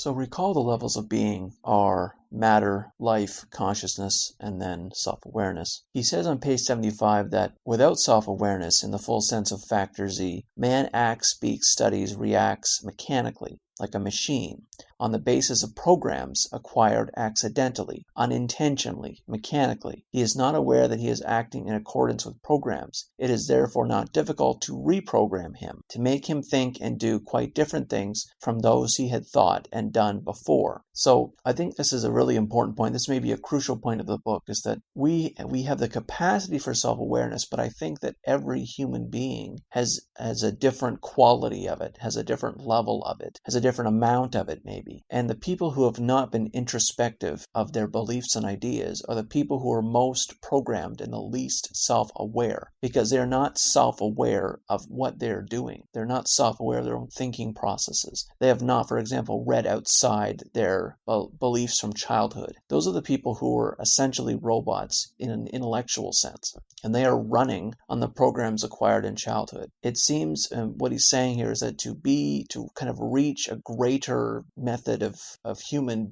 So recall the levels of being are matter, life, consciousness, and then self-awareness. He says on page 75 that without self-awareness in the full sense of factor Z, man acts, speaks, studies, reacts mechanically, like a machine, on the basis of programs acquired accidentally, unintentionally, mechanically. He is not aware that he is acting in accordance with programs. It is therefore not difficult to reprogram him, to make him think and do quite different things from those he had thought and done before. So I think this is a really important point. This may be a crucial point of the book, is that we have the capacity for self-awareness, but I think that every human being has a different quality of it, has a different level of it, has a different amount of it maybe. And the people who have not been introspective of their beliefs and ideas are the people who are most programmed and the least self-aware, because they're not self-aware of what they're doing. They're not self-aware of their own thinking processes. They have not, for example, read outside their beliefs from childhood. Those are the people who are essentially robots in an intellectual sense, and they are running on the programs acquired in childhood. It seems what he's saying here is that to kind of reach a greater method of human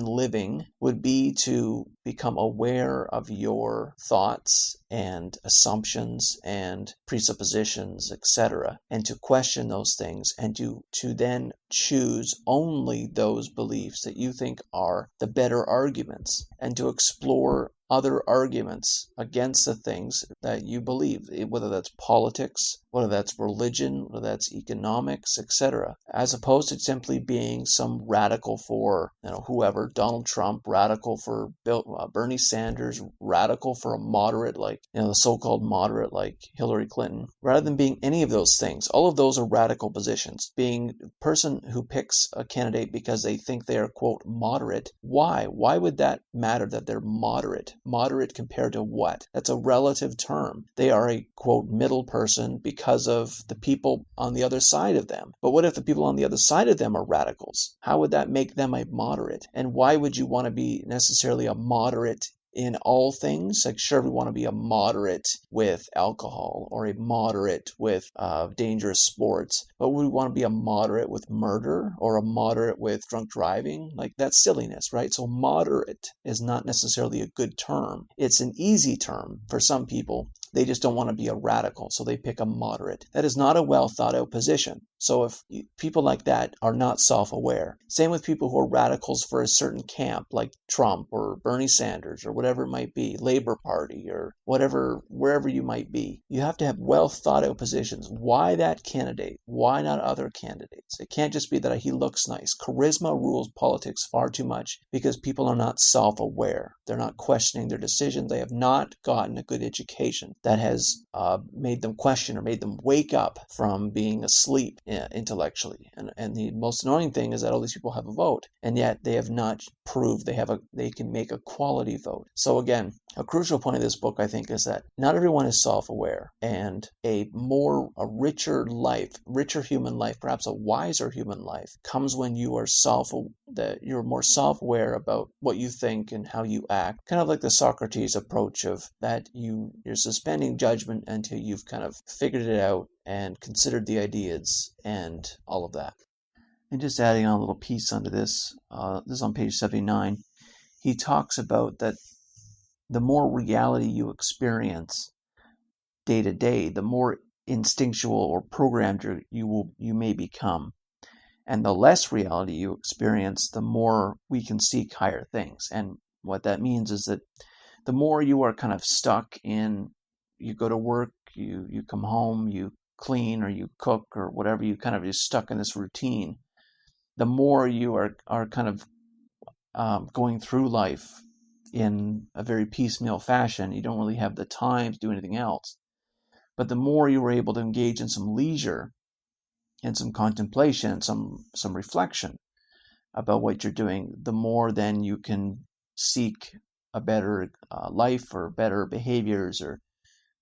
living would be to become aware of your thoughts and assumptions and presuppositions, etc., and to question those things, and to then choose only those beliefs that you think are the better arguments, and to explore other arguments against the things that you believe, whether that's politics, whether that's religion, whether that's economics, etc., as opposed to simply being some radical for whoever, Donald Trump, radical for Bernie Sanders, radical for a moderate like the so-called moderate like Hillary Clinton. Rather than being any of those things, all of those are radical positions. Being a person who picks a candidate because they think they are, quote, moderate, why? Why would that matter that they're moderate? Moderate compared to what? That's a relative term. They are a, quote, middle person because of the people on the other side of them. But what if the people on the other side of them are radicals? How would that make them a moderate? And why would you want to be necessarily a moderate in all things? Like, sure, we want to be a moderate with alcohol or a moderate with dangerous sports, but would we want to be a moderate with murder or a moderate with drunk driving? Like, that's silliness, right? So moderate is not necessarily a good term. It's an easy term for some people. They just don't want to be a radical, so they pick a moderate. That is not a well thought out position. So if people like that are not self-aware, same with people who are radicals for a certain camp, like Trump or Bernie Sanders or whatever it might be, Labor Party or whatever, wherever you might be, you have to have well thought out positions. Why that candidate? Why not other candidates? It can't just be that he looks nice. Charisma rules politics far too much because people are not self-aware. They're not questioning their decisions. They have not gotten a good education that has made them question or made them wake up from being asleep intellectually. And the most annoying thing is that all these people have a vote, and yet they have not proved they can make a quality vote. So again, a crucial point of this book, I think, is that not everyone is self-aware, and a richer human life, perhaps a wiser human life, comes when you are you're more self-aware about what you think and how you act. Kind of like the Socrates approach of that you're suspending judgment until you've kind of figured it out and considered the ideas and all of that. And just adding on a little piece onto this, this is on page 79, he talks about that the more reality you experience day to day, the more instinctual or programmed you may become. And the less reality you experience, the more we can seek higher things. And what that means is that the more you are kind of stuck in, you go to work, you come home, you clean or you cook or whatever, you kind of just stuck in this routine, the more you are kind of going through life in a very piecemeal fashion. You don't really have the time to do anything else. But the more you were able to engage in some leisure and some contemplation, some reflection about what you're doing, the more then you can seek a better life or better behaviors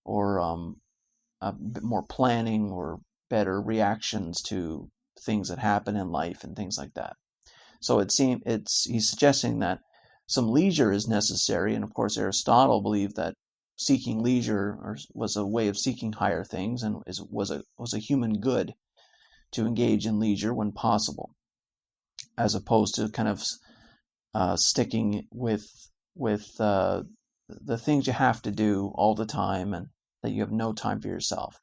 or a bit more planning or better reactions to things that happen in life and things like that. So he's suggesting that some leisure is necessary, and of course Aristotle believed that seeking leisure was a way of seeking higher things and was a human good. to engage in leisure when possible, as opposed to kind of sticking with the things you have to do all the time and that you have no time for yourself.